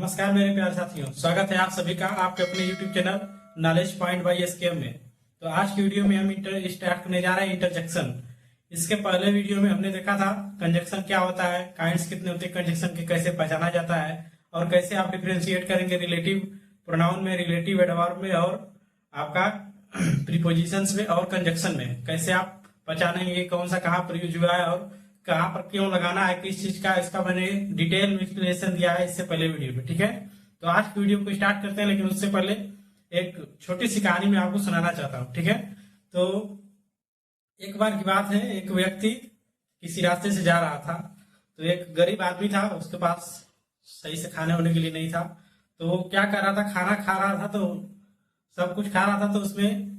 नमस्कार मेरे प्यारे साथियों, स्वागत है आप सभी का आपके अपने YouTube channel knowledge point by SKM में। तो आज की वीडियो में हम स्टार्ट करने जा रहे हैं इंटरजेक्शन। इसके पहले वीडियो में हमने देखा था कंजक्शन क्या होता है, काइंड्स कितने होते हैं कंजक्शन के, कैसे पहचाना जाता है और कैसे आप डिफरेंशिएट करेंगे रिलेटिव प्रोनाउन में, रिलेटिव एडवर्ब में और आपका प्रीपोजिशंस में और कंजक्शन में कैसे आप पहचानेंगे कौन सा कहाँ पर यूज हुआ है और कहाँ पर क्यों लगाना है, किस चीज का, इसका मैंने डिटेल में एक्सप्लेनेशन दिया है इससे पहले वीडियो में। ठीक है, तो आज की वीडियो को स्टार्ट करते हैं, लेकिन उससे पहले एक छोटी सी कहानी मैं आपको सुनाना चाहता हूँ। ठीक है, तो एक बार की बात है, एक व्यक्ति किसी रास्ते से जा रहा था। तो एक गरीब आदमी था, उसके पास सही से खाने होने के लिए नहीं था। तो वो क्या कर रहा था, खाना खा रहा था, तो सब कुछ खा रहा था, तो उसमें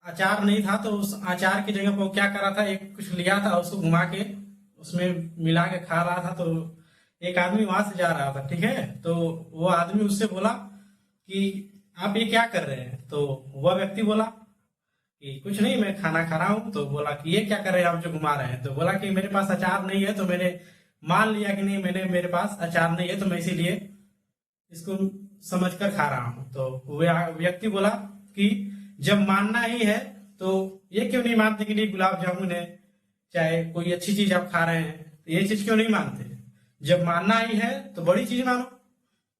अचार नहीं था। तो उस अचार की जगह पर वो क्या कर रहा था, एक कुछ लिया था, उसको घुमा के उसमें मिला के खा रहा था। तो एक आदमी वहां से जा रहा था। ठीक है, तो वो आदमी उससे बोला कि आप ये क्या कर रहे हैं। तो वह व्यक्ति बोला कि कुछ नहीं, मैं खाना खा रहा हूँ। तो बोला कि ये क्या कर रहे हैं आप जो घुमा रहे हैं। तो बोला कि मेरे पास अचार नहीं है, तो मैंने मान लिया कि नहीं, मेरे पास अचार नहीं है, तो मैं इसीलिए इसको समझकर खा रहा हूँ। तो वह व्यक्ति बोला कि जब मानना ही है तो ये क्यों नहीं मानते कि नहीं गुलाब जामुन है, चाहे कोई अच्छी चीज आप खा रहे हैं, तो ये चीज क्यों नहीं मानते। जब मानना ही है तो बड़ी चीज मानो।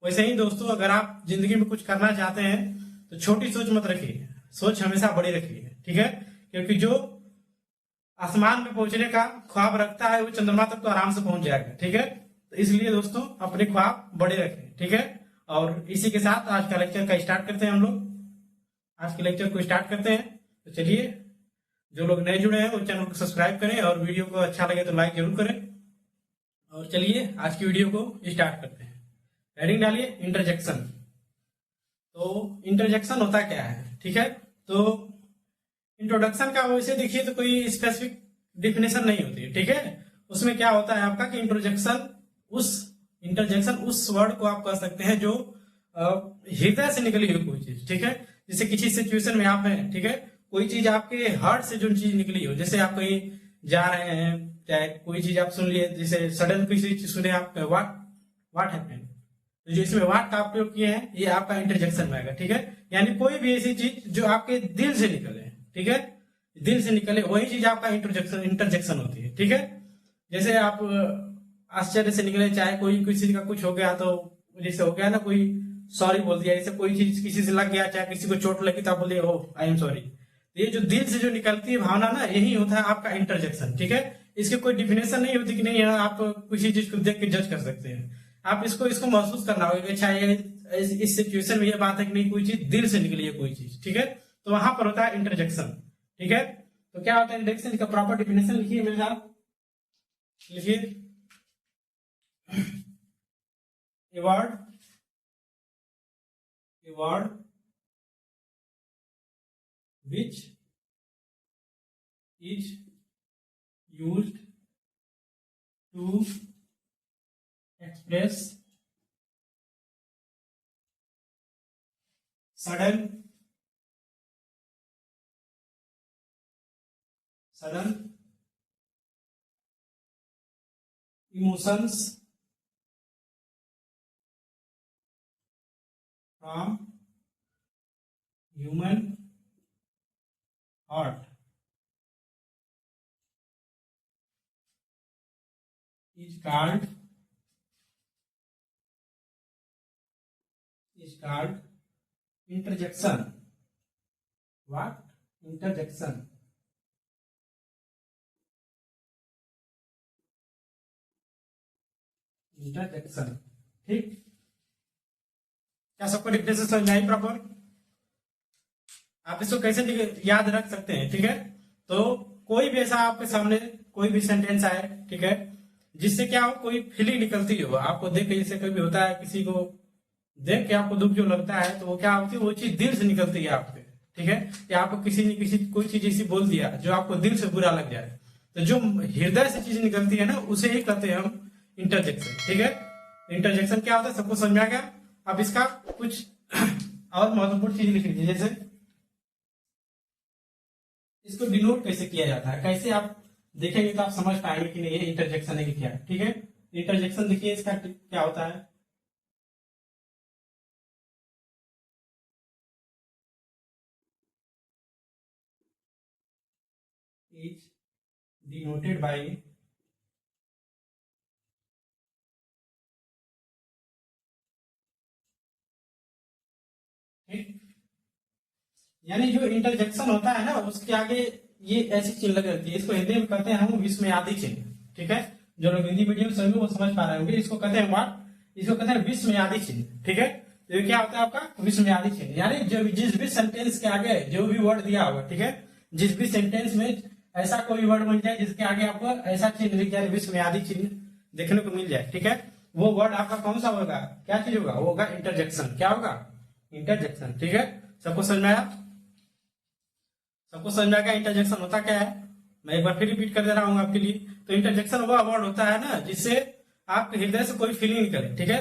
वैसे ही दोस्तों, अगर आप जिंदगी में कुछ करना चाहते हैं तो छोटी सोच मत रखिए, सोच हमेशा बड़ी रखिए। ठीक है, क्योंकि जो आसमान पे पहुंचने का ख्वाब रखता है वो चंद्रमा तक तो आराम से पहुंच जाएगा। ठीक है, तो इसलिए दोस्तों अपने ख्वाब बड़े रखें। ठीक है, और इसी के साथ आज का लेक्चर का स्टार्ट करते हैं। हम लोग आज के लेक्चर को स्टार्ट करते हैं। तो चलिए, जो लोग नए जुड़े हैं वो चैनल को सब्सक्राइब करें और वीडियो को अच्छा लगे तो लाइक जरूर करें। और चलिए आज की वीडियो को स्टार्ट करते हैं। हेडिंग डालिए इंटरजेक्शन। तो इंटरजेक्शन होता क्या है। ठीक है, तो इंट्रोडक्शन का वैसे देखिए तो कोई स्पेसिफिक डिफिनेशन नहीं होती है। ठीक है, उसमें क्या होता है आपका कि इंटरजेक्शन उस वर्ड को आप कह सकते हैं जो हृदय से निकली हुई कोई चीज। ठीक है, जैसे किसी सिचुएशन में आप हैं, ठीक है, कोई चीज आपके हार्ट से जो चीज निकली हो, जैसे आप कहीं जा रहे हैं, चाहे कोई चीज आप सुन लिए, जैसे सडन किसी चीज सुने आप, व्हाट हैपेंड, तो जो इसमें व्हाट का प्रयोग किए हैं ये आपका इंटरजेक्शन में आएगा। ठीक है, यानी कोई भी ऐसी चीज जो आपके दिल से निकले, ठीक है, दिल से निकले, वही चीज आपका इंटरजेक्शन होती है। ठीक है, जैसे आप आश्चर्य से निकले, चाहे कोई किसी का कुछ हो गया, तो जैसे हो गया ना, कोई सॉरी बोल दिया, जैसे कोई चीज किसी से लग गया, चाहे किसी को चोट लगी तो आप बोलिए ओ आई एम सॉरी। ये जो दिल से जो निकलती है भावना ना, यही होता है आपका इंटरजेक्शन। ठीक है, इसकी कोई डिफिनेशन नहीं होती कि नहीं आप किसी चीज को देख के जज कर सकते हैं। आप इसको महसूस करना होगा, अच्छा ये इस सिचुएशन में ये बात है कि नहीं, कोई चीज दिल से निकली है कोई चीज। ठीक है, तो वहां पर होता है इंटरजेक्शन। ठीक है, तो क्या होता है इंटरजेक्शन का प्रॉपर डिफिनेशन लिखिए मेरे साथ, लिखिए। A word which is used to express sudden emotions from human heart is called interjection. What? Interjection. ठीक, क्या सबको डिफिनेशन समझ में आई प्रॉपर? आप इसको कैसे याद रख सकते हैं। ठीक है, तो कोई भी ऐसा आपके सामने कोई भी सेंटेंस आए, ठीक है, जिससे क्या हो, कोई फीलिंग निकलती हो आपको देख के, जैसे कभी होता है किसी को देख के आपको दुख जो लगता है, तो वो क्या होती है, वो चीज दिल से निकलती है आपके। ठीक है, या आपको किसी ने कोई चीज ऐसी बोल दिया जो आपको दिल से बुरा लग जाए, तो जो हृदय से चीज निकलती है ना, उसे ही कहते हैं हम इंटरजेक्शन। ठीक है, इंटरजेक्शन क्या होता है सबको समझ में आ गया। अब इसका कुछ और महत्वपूर्ण चीज लिख लीजिए, जैसे इसको डिनोट कैसे किया जाता है, कैसे आप देखेंगे तो आप समझ पाएंगे कि नहीं ये इंटरजेक्शन है कि क्या। ठीक है, इंटरजेक्शन देखिए इसका क्या होता है। इज डिनोटेड बाय यानी जो इंटरजेक्शन होता है ना उसके आगे ये ऐसी चिन्ह लगी रहती है, इसको हिंदी में कहते हैं हम विस्मयादि चिन्ह। ठीक है, जो लोग हिंदी मीडियम से होंगे वो समझ पा रहे होंगे, इसको कहते हैं व्हाट, इसको कहते हैं विस्मयादि चिन्ह। ठीक है, तो ये क्या होता है आपका विस्मयादि चिन्ह, यानी जो जिस भी सेंटेंस के आगे जो भी वर्ड दिया होगा, ठीक है, जिस भी सेंटेंस में ऐसा कोई वर्ड बन जाए जिसके आगे आपको ऐसा चिन्ह दिख जाए, विस्मयादि चिन्ह देखने को मिल जाए, ठीक है, वो वर्ड आपका कौन सा होगा, क्या चीज होगा, वो होगा इंटरजेक्शन। क्या होगा, इंटरजेक्शन। ठीक है, सबको समझ में आया, सबको समझ में आया इंटरजेक्शन होता क्या है। मैं एक बार फिर रिपीट कर दे रहा हूँ आपके लिए। तो इंटरजेक्शन वह वर्ड होता है ना जिससे आपके हृदय से कोई फीलिंग निकले। ठीक है,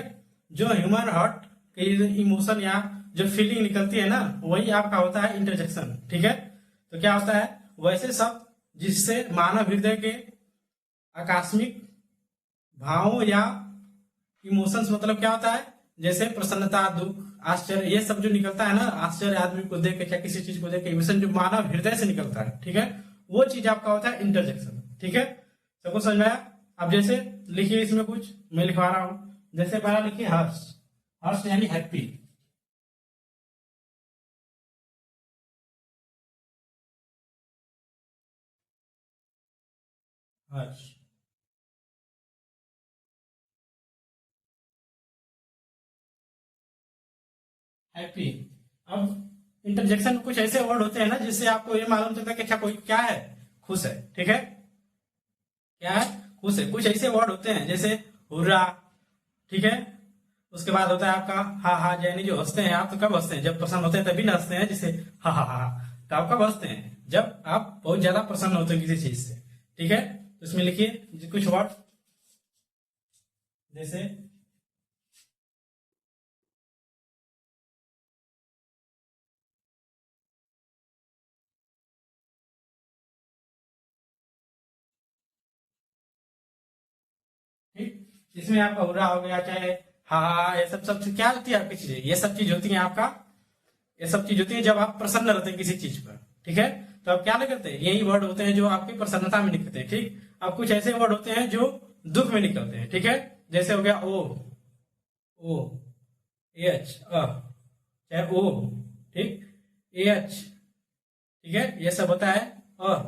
जो ह्यूमन हार्ट के इमोशन या जो फीलिंग निकलती है ना वही आपका होता है इंटरजेक्शन। ठीक है, तो क्या होता है, वैसे शब्द जिससे मानव हृदय के आकस्मिक भावों या इमोशंस, मतलब क्या होता है, जैसे प्रसन्नता, दुख, आश्चर्य, ये सब जो निकलता है ना, आश्चर्य आदमी को देख के या किसी चीज को देख के इमोशन जो मानव हृदय से निकलता है, ठीक है, वो चीज आपका होता है इंटरजेक्शन। ठीक है, सबको समझ में आया। अब जैसे लिखिए इसमें कुछ मैं लिखवा रहा हूं, जैसे पहला लिखिए हर्ष, हर्ष यानी हैप्पी। हर्ष, हैप्पी। अब इंटरजेक्शन में कुछ ऐसे वर्ड होते हैं ना जिससे आपको ये मालूम चलता है कि अच्छा कोई क्या है, खुश है। ठीक है, क्या है, खुश है। कुछ ऐसे वर्ड होते हैं जैसे हुर्रा। ठीक है, उसके बाद होता है आपका हा हा, यानी जो हंसते हैं आप, तो कब हंसते हैं, जब प्रसन्न होते हैं तभी ना हंसते हैं, जैसे हा हा हा। तो आप कब हंसते हैं, जब आप बहुत ज्यादा प्रसन्न होते हैं किसी चीज से। ठीक है, तो इसमें लिखिए कुछ वर्ड जैसे ठीक, इसमें आपका हुर्रा हो गया, चाहे हा हा, ये सब सब क्या होती है आपकी चीजें, ये सब चीज होती है आपका, ये सब चीज होती है जब आप प्रसन्न रहते हैं किसी चीज पर। ठीक है, तो आप क्या करते हैं, यही वर्ड होते हैं जो आपकी प्रसन्नता में निकलते हैं। ठीक, अब कुछ ऐसे वर्ड होते हैं जो दुख में निकलते हैं। ठीक है, जैसे हो गया ओ, ओ, एच, चाहे ओ, ठीक, एच, ठीक है, ये सब होता है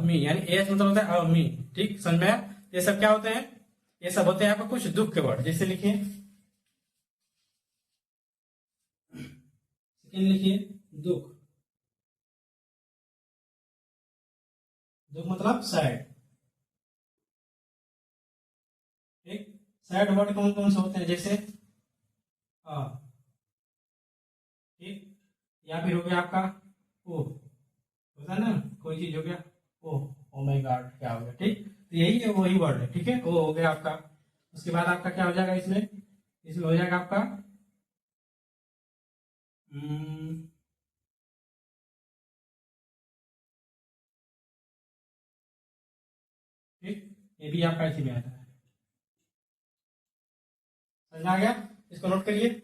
मी, यानी एच मतलब होता है मी। ठीक, समझ में आया? ये सब क्या होते हैं, ये सब होते हैं आपको कुछ दुख के वर्ड। जैसे लिखिए, सेकंड लिखिए दुख, दुख मतलब सैड। ठीक, सैड वर्ड कौन कौन से होते हैं, जैसे आ, ठीक, या फिर हो गया आपका ओ, होता है ना कोई चीज हो गया ओ, ओ माय गॉड क्या हो गया। ठीक, तो यही है वही वर्ड है। ठीक है, ओ हो गया आपका। उसके बाद आपका क्या हो जाएगा, इसमें इसमें हो जाएगा आपका ठीक, ये भी आपका इसी में आता है। समझ में आ गया, इसको नोट करिए।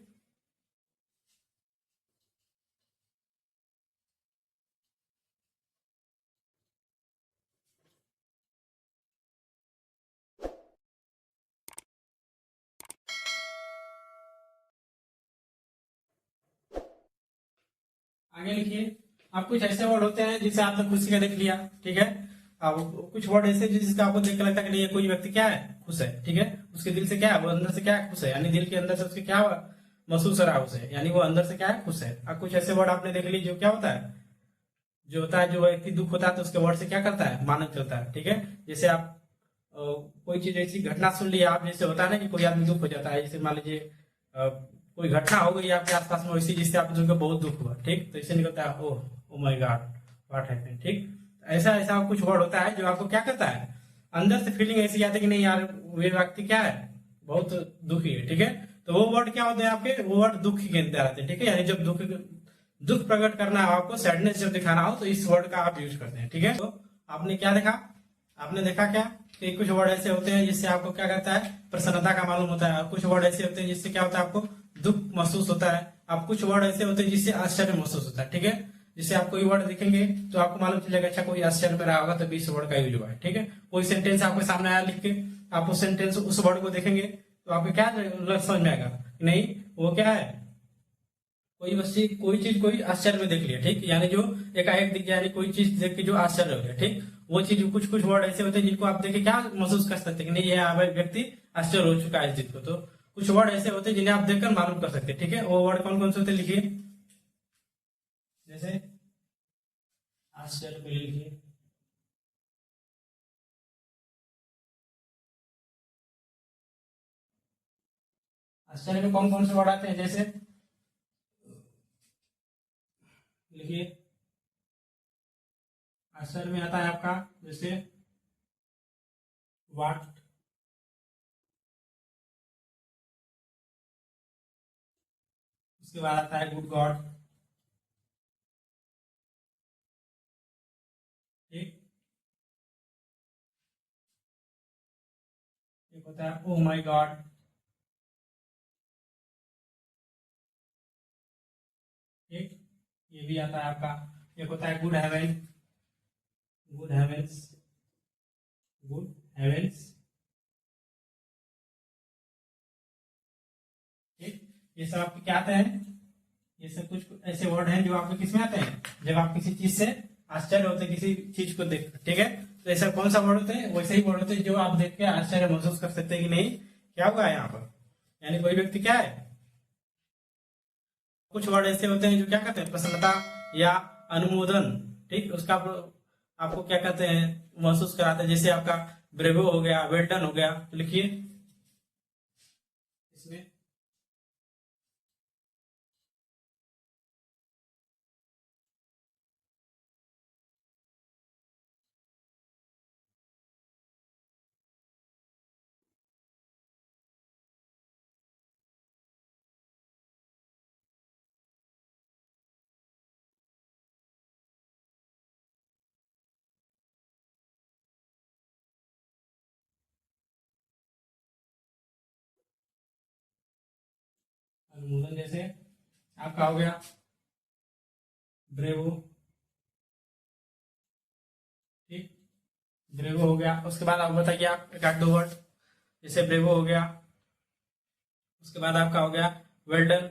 आगे लिखिए, आप कुछ ऐसे वर्ड होते हैं जिसे आपने खुशी का देख लिया। ठीक है, अब कुछ वर्ड ऐसे जिसका आपको देख कर लगता है कि ये कोई व्यक्ति क्या है, खुश है। ठीक है, उसके दिल से क्या है, वो अंदर से क्या है, खुश है, यानी दिल के अंदर से उसके क्या महसूस हो रहा है उसे, यानी वो अंदर से क्या है, खुश है। अब कुछ ऐसे वर्ड आपने देख ली जो क्या होता है, जो होता है, जो व्यक्ति दुख होता है तो उसके वर्ड से क्या करता है, मानक चलता है। ठीक है, जैसे आप कोई चीज ऐसी घटना सुन लिया आप, जैसे होता है ना कि कोई आदमी दुख हो जाता है, जैसे मान लीजिए कोई घटना हो गई आपके आसपास में वैसी जिससे आप सुनकर बहुत दुख हुआ। ठीक, तो इससे निकलता है oh, oh my god what happened. ठीक, ऐसा ऐसा कुछ वर्ड होता है जो आपको क्या करता है, अंदर से फीलिंग ऐसी आती है कि नहीं यार वे व्यक्ति क्या है, बहुत दुखी है। ठीक है, तो वो वर्ड क्या होते हैं आपके, वो वर्ड दुख के अंदर आते हैं। ठीक है, यानी जब दुख प्रकट करना हो आपको, सैडनेस जब दिखाना हो तो इस वर्ड का आप यूज करते हैं। ठीक है, तो आपने क्या देखा, आपने देखा क्या कि कुछ वर्ड ऐसे होते हैं जिससे आपको क्या करता है, प्रसन्नता का मालूम होता है। कुछ वर्ड ऐसे होते हैं जिससे क्या होता है, आपको दुख महसूस होता है। अब कुछ वर्ड ऐसे होते हैं जिससे आश्चर्य महसूस होता है। ठीक है, जिससे आप कोई वर्ड देखेंगे तो आपको मालूम चल जाएगा, अच्छा कोई आश्चर्य में रहा होगा तो 20 वर्ड का यूज हुआ है। ठीक है, कोई सेंटेंस आपके सामने आया लिख के, आप उस सेंटेंस उस वर्ड को देखेंगे तो आपको क्या समझ में आएगा, नहीं वो क्या है, कोई वस्तु कोई चीज कोई आश्चर्य में देख लिया। ठीक, यानी जो एकाएक दिख गया, यानी कोई चीज देख के जो आश्चर्य हो गया। ठीक, वो चीज कुछ कुछ वर्ड ऐसे होते हैं जिनको आप देख के क्या महसूस कर सकते हैं कि नहीं ये व्यक्ति आश्चर्य हो चुका है इस चीज को। तो कुछ वर्ड ऐसे होते हैं जिन्हें आप देखकर मालूम कर सकते हैं। ठीक है, वो वर्ड कौन कौन से होते हैं लिखिए, जैसे आश्चर्य को लिखिए, आश्चर्य में कौन कौन से वर्ड आते हैं, जैसे लिखिए, आश्चर्य में आता है आपका जैसे वाट, उसके बाद आता है गुड गॉड। ठीक, एक होता है ओ माय गॉड। ठीक, ये भी आता है आपका। एक होता है good heaven, good heavens, good heavens. ठीक, ये सब आपके क्या आते हैं, ये सब कुछ ऐसे वर्ड हैं जो आपके किसमें आते हैं, जब आप किसी चीज से आश्चर्य होते हैं, किसी चीज को देख। ठीक है, तो ऐसा कौन सा वर्ड होते हैं, वैसे ही वर्ड होते हैं जो आप देख के आश्चर्य महसूस कर सकते हैं कि नहीं क्या हुआ है यहाँ पर, यानी कोई व्यक्ति क्या है। कुछ वर्ड ऐसे होते हैं जो क्या कहते हैं, प्रसन्नता या अनुमोदन। ठीक, उसका आपको क्या कहते हैं, महसूस कराते हैं, जैसे आपका ब्रेवो हो गया, वेल डन हो गया। तो लिखिए इसमें अनुमोदन, जैसे आपका हो गया ब्रेवो। ठीक, ब्रेवो हो गया, उसके बाद आप बताइए आप एक आध दो वर्ड, जैसे ब्रेवो हो गया, उसके बाद आपका हो गया वेल्डन।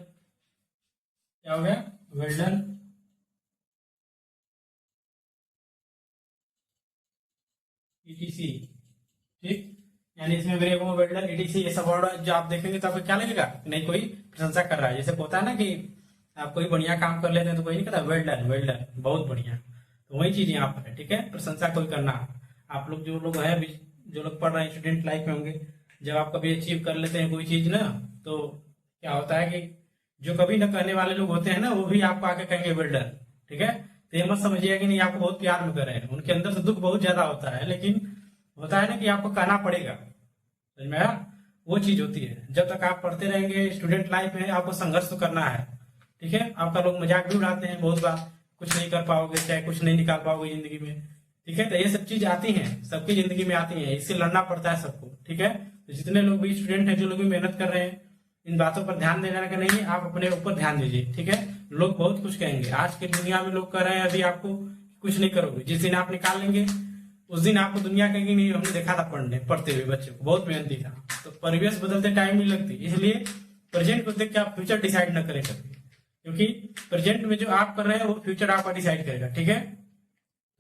क्या हो गया, वेल्डन। ईटीसी। ठीक, यानी इसमें ब्रेवो वेल्डन ईटीसी ये सब वर्ड जो आप देखेंगे तो आपको क्या लगेगा, नहीं कोई प्रशंसा कर रहा है। जैसे होता है ना कि आप कोई बढ़िया काम कर लेते हैं तो कोई नहीं कहता वेल्डन, वेल्डन बहुत बढ़िया, तो वही चीज यहाँ पर है। ठीक है, प्रशंसा कोई करना। आप लोग जो लोग हैं, जो लोग पढ़ रहे हैं स्टूडेंट लाइफ में होंगे, जब आप कभी अचीव कर लेते हैं कोई चीज ना, तो क्या होता है कि जो कभी न करने वाले लोग होते हैं ना, वो भी आपको आके कहेंगे वेल्डन। ठीक है, तो ये मत समझिए कि नहीं आपको बहुत प्यार में कर रहे हैं, उनके अंदर से दुख बहुत ज्यादा होता है, लेकिन होता है ना कि आपको कहना पड़ेगा। समझ में आया, वो चीज होती है। जब तक आप पढ़ते रहेंगे स्टूडेंट लाइफ में, आपको संघर्ष तो करना है। ठीक है, आपका लोग मजाक भी उड़ाते हैं बहुत बार, कुछ नहीं कर पाओगे, चाहे कुछ नहीं निकाल पाओगे जिंदगी में। ठीक है, तो ये सब चीज आती हैं, सबकी जिंदगी में आती हैं, इससे लड़ना पड़ता है सबको। ठीक है, तो जितने लोग भी स्टूडेंट हैं, जो लोग भी मेहनत कर रहे हैं, इन बातों पर ध्यान देना का नहीं, आप अपने ऊपर ध्यान दीजिए। ठीक है, लोग बहुत कुछ कहेंगे, आज की दुनिया में लोग कह रहे हैं अभी आपको कुछ नहीं करोगे, जिस दिन आप निकाल लेंगे उस दिन आपको दुनिया कहेगी नहीं हमने देखा था पढ़ते हुए बच्चे को बहुत मेहनती था। तो परिवेश बदलते टाइम नहीं लगती, इसलिए प्रेजेंट को देख के आप फ्यूचर डिसाइड न करें कभी, क्योंकि प्रेजेंट में जो आप कर रहे हैं वो फ्यूचर आपका डिसाइड करेगा। ठीक है,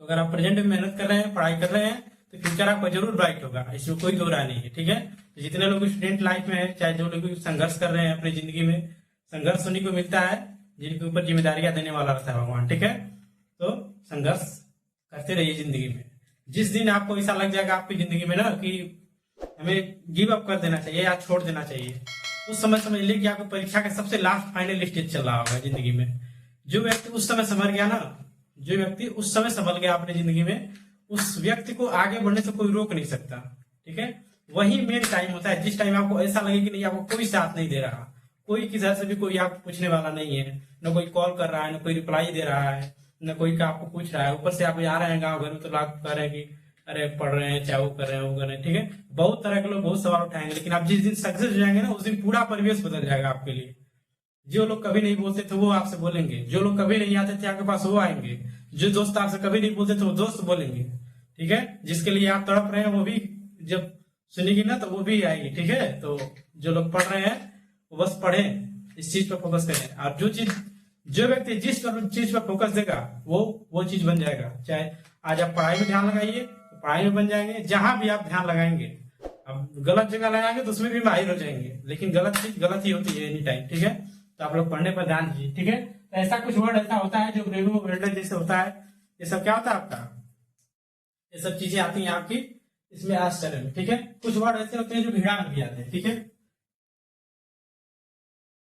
तो अगर आप प्रेजेंट में मेहनत कर रहे हैं, पढ़ाई कर रहे हैं, तो फ्यूचर आपका जरूर ब्राइट होगा, इसमें कोई दो राय नहीं है। ठीक है, तो जितने लोग स्टूडेंट लाइफ में है, चाहे जो लोग संघर्ष कर रहे हैं अपनी जिंदगी में, संघर्ष उन्हीं को मिलता है जिनके ऊपर जिम्मेदारियां देने वाला रहता है भगवान। ठीक है, तो संघर्ष करते रहिए जिंदगी में। जिस दिन आपको ऐसा लग जाएगा आपकी जिंदगी में ना कि हमें गिव अप कर देना चाहिए या छोड़ देना चाहिए, उस समय समझ लीजिए कि आपको परीक्षा का सबसे लास्ट फाइनल स्टेज चल रहा होगा जिंदगी में। जो व्यक्ति उस समय संभल गया ना, जो व्यक्ति उस समय संभल गया अपनी जिंदगी में, उस व्यक्ति को आगे बढ़ने से कोई रोक नहीं सकता। ठीक है, वही मेन टाइम होता है जिस टाइम आपको ऐसा लगे कि नहीं आपको कोई साथ नहीं दे रहा, कोई किसी से भी कोई आपको पूछने वाला नहीं है, न कोई कॉल कर रहा है, न कोई रिप्लाई दे रहा है, न कोई का आपको पूछ रहा है। ऊपर से आप आ रहे हैं गाँव घर में तो लोग कह रहे हैं कि अरे पढ़ रहे हैं, चाहे वो कर रहे हैं वो कर रहे हैं। ठीक है, बहुत तरह के लोग बहुत सवाल उठाएंगे, लेकिन आप जिस दिन सक्सेस हो जाएंगे ना, उस दिन पूरा परिवेश बदल जाएगा आपके लिए। जो लोग कभी नहीं बोलते थे वो आपसे बोलेंगे, जो लोग कभी नहीं आते थे आपके पास वो आएंगे, जो दोस्त आपसे कभी नहीं बोलते थे वो दोस्त बोलेंगे। ठीक है, जिसके लिए आप तड़प रहे हैं वो भी जब सुनेगी ना तो वो भी आएगी। ठीक है, तो जो लोग पढ़ रहे हैं वो बस पढ़ें, इस चीज पर फोकस करें। और जो व्यक्ति जिस चीज पर फोकस देगा वो चीज बन जाएगा। चाहे आज आप पढ़ाई में ध्यान लगाइए तो पढ़ाई में बन जाएंगे, जहां भी आप ध्यान लगाएंगे। अब गलत जगह लगाएंगे तो उसमें भी माहिर हो जाएंगे, लेकिन गलत चीज गलत ही होती है एनी टाइम। ठीक है, तो आप लोग पढ़ने पर ध्यान दीजिए। ठीक है, तो ऐसा कुछ वर्ड ऐसा होता है जो रेणु वेल्डर जैसे होता है। ये सब क्या होता है आपका, ये सब चीजें आती हैं आपकी इसमें आश्चर्य में। ठीक है, कुछ वर्ड ऐसे होते हैं जो घृणा में भी आते हैं। ठीक है,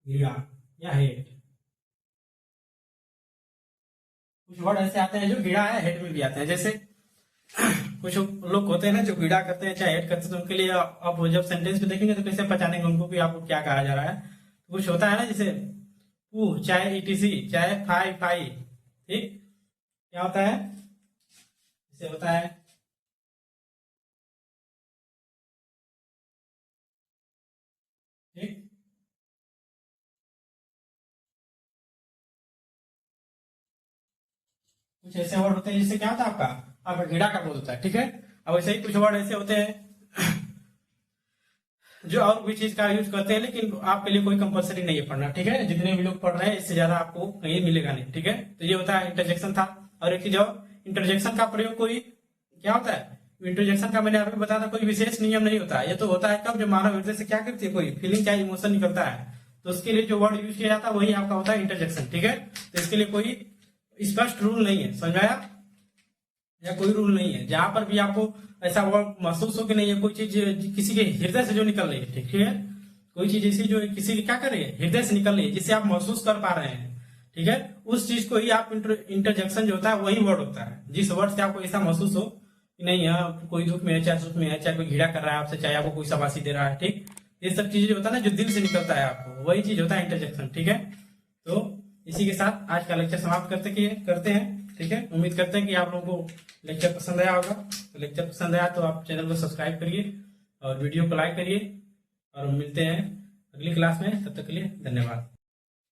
घृणा या हेट, कुछ वर्ड ऐसे आते हैं जो घृणा है हेट में भी आते हैं। जैसे कुछ लोग होते हैं ना जो घृणा करते हैं चाहे हेट करते हैं, तो उनके लिए आप जब सेंटेंस में देखेंगे तो कैसे पहचानेंगे उनको कि आपको क्या कहा जा रहा है। तो कुछ होता है ना जैसे पू चाहे ईटीसी चाहे फाई फाई। ठीक, क्या होता है, जैसे होता है ठीक, कुछ ऐसे वर्ड होते हैं जिससे क्या होता है आपका घृणा का बोध होता है। ठीक है, अब वैसे ही कुछ वर्ड ऐसे होते हैं जो और भी चीज का यूज करते हैं, लेकिन आपके लिए कोई कंपलसरी नहीं है पढ़ना। ठीक है, जितने भी लोग पढ़ रहे हैं इससे ज्यादा आपको कहीं मिलेगा नहीं। ठीक है, तो ये होता है इंटरजेक्शन था। और एक चीज और, इंटरजेक्शन का प्रयोग कोई क्या होता है, इंटरजेक्शन का मैंने आपको बताया था कोई विशेष नियम नहीं होता है। ये तो होता है कब जब मानव हृदय से क्या करती है कोई फीलिंग क्या इमोशन निकलता है, तो उसके लिए जो वर्ड यूज किया जाता है वही आपका होता है इंटरजेक्शन। ठीक है, तो इसके लिए कोई स्पष्ट रूल नहीं है, समझाया, या कोई रूल नहीं है। जहां पर भी आपको ऐसा वर्ड महसूस हो कि नहीं है कोई चीज किसी के हृदय से जो निकल रही है। ठीक है, कोई चीज ऐसी जो किसी की क्या कर रही है हृदय से निकल रही है जिसे आप महसूस कर पा रहे हैं। ठीक है, उस चीज को ही आप इंटरजेक्शन जो होता है वही वर्ड होता है। जिस वर्ड से आपको ऐसा महसूस हो कि नहीं यहाँ कोई दुख में है चाहे सुख में है, चाहे कोई घृणा कर रहा है आपसे, चाहे आपको कोई शाबाशी दे रहा है। ठीक, ये सब चीजें जो होता है ना जो दिल से निकलता है आपको, वही चीज होता है इंटरजेक्शन। ठीक है, तो इसी के साथ आज का लेक्चर समाप्त करते हैं। ठीक है, उम्मीद करते हैं कि आप लोगों को लेक्चर पसंद आया होगा। तो लेक्चर पसंद आया तो आप चैनल को सब्सक्राइब करिए और वीडियो को लाइक करिए, और मिलते हैं अगली क्लास में। तब तक के लिए धन्यवाद।